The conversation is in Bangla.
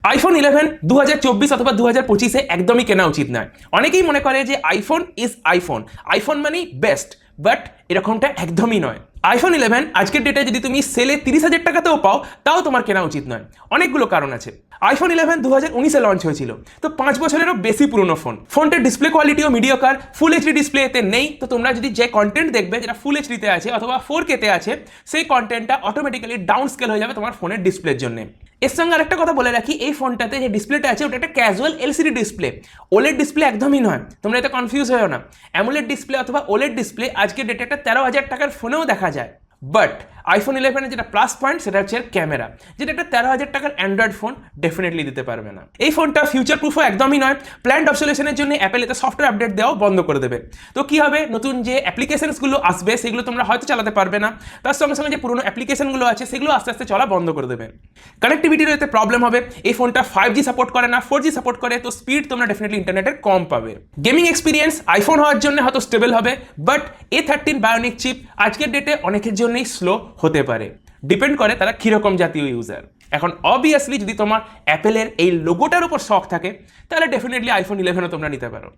আইফোন 11 2024 অথবা 2025-এ একদমই কেনা উচিত নয়। অনেকেই মনে করে যে আইফোন ইজ আইফোন, আইফোন মানেই বেস্ট, বাট এরকমটা একদমই নয়। আইফোন 11 আজকের ডেটে যদি তুমি সেলে 30,000 টাকাতেও পাও, তাও তোমার কেনা উচিত নয়। অনেকগুলো কারণ আছে। আইফোন 11 2019-এ লঞ্চ হয়েছিল, তো 5 বছরেরও বেশি পুরনো ফোনটার ডিসপ্লে কোয়ালিটিও মিডিয়াকার, ফুল এইচডি ডিসপ্লে এতে নেই। তো তোমরা যদি যে কন্টেন্ট দেখবে যেটা ফুল এইচডিতে আছে অথবা 4K-তে আছে, সেই কন্টেন্টটা অটোমেটিক্যালি ডাউন স্কেল হয়ে যাবে তোমার ফোনের ডিসপ্লের জন্য। এর সঙ্গে আরেকটা কথা বলে রাখি, এই ফোনটাতে যে ডিসপ্লেটা আছে ওটা একটা casual LCD display, OLED display একদমই নয়। তোমরা এতে কনফিউজ হয়েও না। অ্যামোলেড ডিসপ্লে অথবা ওলেড ডিসপ্লে আজকের ডেটে একটা 13,000 টাকার ফোনেও দেখা যায়। বাট আইফোন 11-এর যেটা প্লাস পয়েন্ট সেটা হচ্ছে ক্যামেরা, যেটা একটা 13,000 টাকার অ্যান্ড্রয়েড ফোন ডেফিনেটলি দিতে পারবে না। এই ফোনটা ফিউচার প্রুফও একদমই নয়। প্ল্যান্ড অবসোলেশনের জন্য অ্যাপেল এতে সফটওয়্যার আপডেট দেওয়াও বন্ধ করে দেবে। তো কি হবে, নতুন যে অ্যাপ্লিকেশনসগুলো আসবে সেগুলো তোমরা হয়তো চালাতে পারবে না, তার সঙ্গে সঙ্গে যে পুরোনো অ্যাপ্লিকেশনগুলো আছে সেগুলো আস্তে আস্তে চলা বন্ধ করে দেবে। কানেক্টিভিটিরও এতে প্রবলেম হবে। এই ফোনটা 5G সাপোর্ট করে না, 4G সাপোর্ট করে, তো স্পিড তোমরা ডেফিনেটলি ইন্টারনেটের কম পাবে। গেমিং এক্সপিরিয়েন্স আইফোন হওয়ার জন্য হয়তো স্টেবল হবে, বাট A13 বায়োনিক চিপ আজকের ডেটে অনেকের জন্যই স্লো হতে পারে। ডিপেন্ড করে তারা কীরকম জাতীয় ইউজার। এখন অবভিয়াসলি যদি তোমার অ্যাপেলের এই লোগোটার উপর শখ থাকে, তাহলে ডেফিনেটলি আইফোন 11ও তোমরা নিতে পারো।